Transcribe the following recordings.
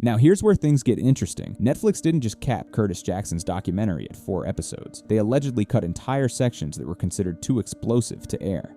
Now here's where things get interesting. Netflix didn't just cap Curtis Jackson's documentary at 4 episodes. They allegedly cut entire sections that were considered too explosive to air.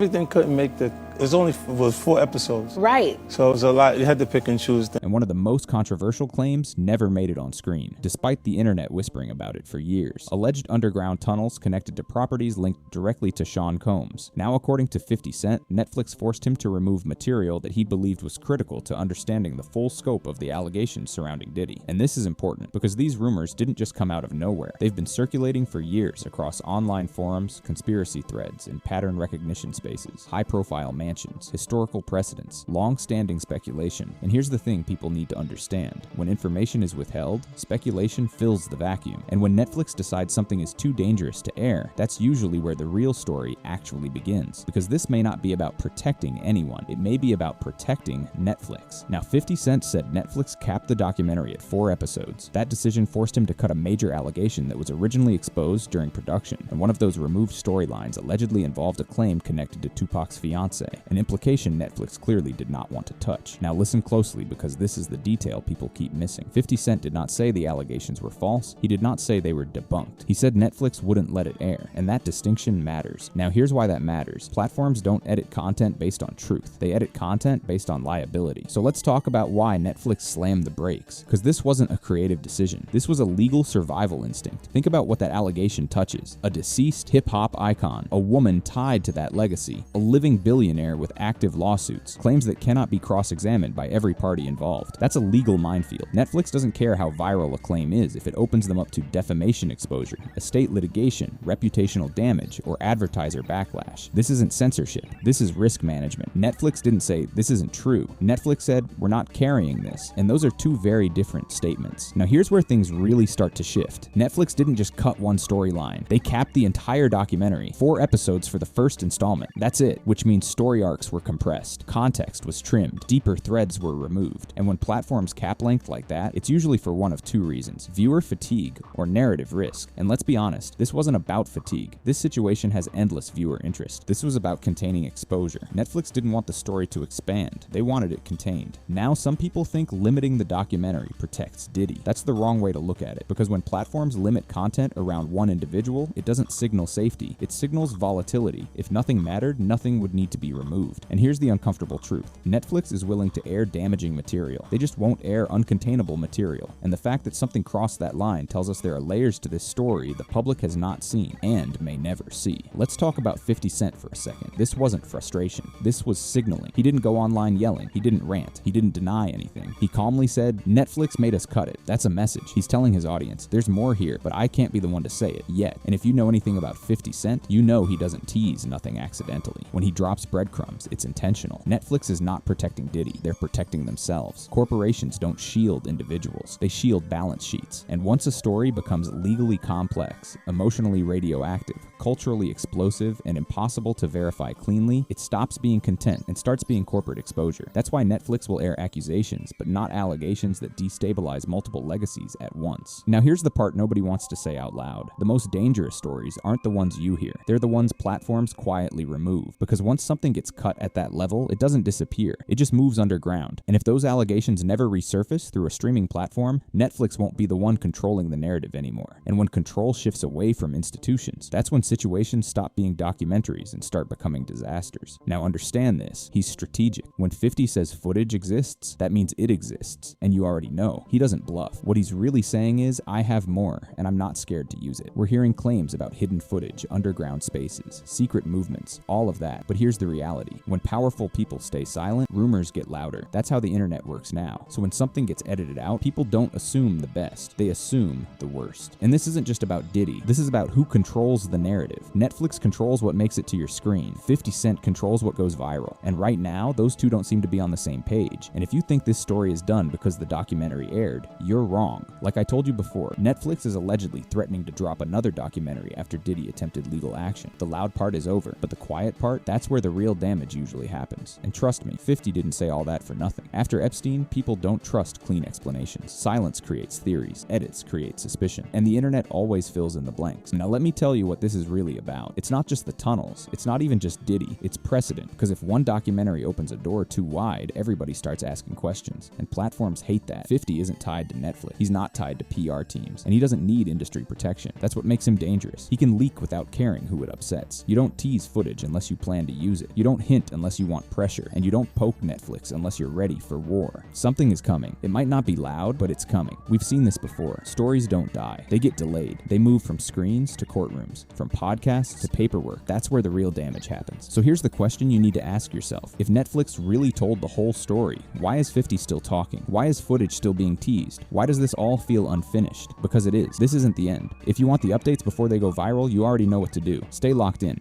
Everything couldn't make was 4 episodes. Right. So it was a lot, you had to pick and choose. And one of the most controversial claims never made it on screen, despite the internet whispering about it for years. Alleged underground tunnels connected to properties linked directly to Sean Combs. Now, according to 50 Cent, Netflix forced him to remove material that he believed was critical to understanding the full scope of the allegations surrounding Diddy. And this is important, because these rumors didn't just come out of nowhere. They've been circulating for years across online forums, conspiracy threads, and pattern recognition spaces, high-profile mansions, historical precedents, long-standing speculation. And here's the thing people need to understand. When information is withheld, speculation fills the vacuum. And when Netflix decides something is too dangerous to air, that's usually where the real story actually begins. Because this may not be about protecting anyone, it may be about protecting Netflix. Now, 50 Cent said Netflix capped the documentary at 4 episodes. That decision forced him to cut a major allegation that was originally exposed during production, and one of those removed storylines allegedly involved a claim connected to Tupac's fiancée, an implication Netflix clearly did not want to touch. Now listen closely, because this is the detail people keep missing. 50 Cent did not say the allegations were false. He did not say they were debunked. He said Netflix wouldn't let it air, and that distinction matters. Now here's why that matters. Platforms don't edit content based on truth. They edit content based on liability. So let's talk about why Netflix slammed the brakes. Because this wasn't a creative decision. This was a legal survival instinct. Think about what that allegation touches. A deceased hip-hop icon, a woman tied to that legacy, a living billionaire with active lawsuits, claims that cannot be cross-examined by every party involved. That's a legal minefield. Netflix doesn't care how viral a claim is if it opens them up to defamation exposure, estate litigation, reputational damage, or advertiser backlash. This isn't censorship. This is risk management. Netflix didn't say, "This isn't true." Netflix said, "We're not carrying this." And those are two very different statements. Now here's where things really start to shift. Netflix didn't just cut one storyline. They capped the entire documentary. 4 episodes for the first installment. That's it, which means story arcs were compressed, context was trimmed, deeper threads were removed. And when platforms cap length like that, it's usually for one of 2 reasons: viewer fatigue or narrative risk. And let's be honest, this wasn't about fatigue. This situation has endless viewer interest. This was about containing exposure. Netflix didn't want the story to expand. They wanted it contained. Now some people think limiting the documentary protects Diddy. That's the wrong way to look at it, because when platforms limit content around one individual, it doesn't signal safety. It signals volatility. If nothing mattered, nothing would need to be removed. And here's the uncomfortable truth. Netflix is willing to air damaging material. They just won't air uncontainable material. And the fact that something crossed that line tells us there are layers to this story the public has not seen and may never see. Let's talk about 50 Cent for a second. This wasn't frustration. This was signaling. He didn't go online yelling. He didn't rant. He didn't deny anything. He calmly said, "Netflix made us cut it." That's a message. He's telling his audience, there's more here, but I can't be the one to say it yet. And if you know anything about 50 Cent, you know he doesn't tease nothing accidentally. When he drops breadcrumbs, it's intentional. Netflix is not protecting Diddy. They're protecting themselves. Corporations don't shield individuals. They shield balance sheets. And once a story becomes legally complex, emotionally radioactive, culturally explosive, and impossible to verify cleanly, it stops being content and starts being corporate exposure. That's why Netflix will air accusations, but not allegations that destabilize multiple legacies at once. Now here's the part nobody wants to say out loud. The most dangerous stories aren't the ones you hear. They're the ones platforms quietly remove. Because once something gets cut at that level, it doesn't disappear. It just moves underground. And if those allegations never resurface through a streaming platform, Netflix won't be the one controlling the narrative anymore. And when control shifts away from institutions, that's when situations stop being documentaries and start becoming disasters. Now understand this. He's strategic. When 50 says footage exists, that means it exists. And you already know. He doesn't bluff. What he's really saying is, I have more, and I'm not scared to use it. We're hearing claims about hidden footage, underground spaces, secret movements, all of that. But here's the reality. When powerful people stay silent, rumors get louder. That's how the internet works now. So when something gets edited out, people don't assume the best. They assume the worst. And this isn't just about Diddy. This is about who controls the narrative. Netflix controls what makes it to your screen. 50 Cent controls what goes viral. And right now, those two don't seem to be on the same page. And if you think this story is done because the documentary aired, you're wrong. Like I told you before, Netflix is allegedly threatening to drop another documentary after Diddy attempted legal action. The loud part is over, but the quiet quiet part, that's where the real damage usually happens. And trust me, 50 didn't say all that for nothing. After Epstein, people don't trust clean explanations. Silence creates theories, edits create suspicion, and the internet always fills in the blanks. Now let me tell you what this is really about. It's not just the tunnels, it's not even just Diddy, it's precedent, because if one documentary opens a door too wide, everybody starts asking questions, and platforms hate that. 50 isn't tied to Netflix, he's not tied to PR teams, and he doesn't need industry protection. That's what makes him dangerous. He can leak without caring who it upsets. You don't tease footage unless you plan to use it. You don't hint unless you want pressure, and you don't poke Netflix unless you're ready for war. Something is coming. It might not be loud, but it's coming. We've seen this before. Stories don't die. They get delayed. They move from screens to courtrooms, from podcasts to paperwork. That's where the real damage happens. So here's the question you need to ask yourself. If Netflix really told the whole story, why is 50 still talking? Why is footage still being teased? Why does this all feel unfinished? Because it is. This isn't the end. If you want the updates before they go viral, you already know what to do. Stay locked in.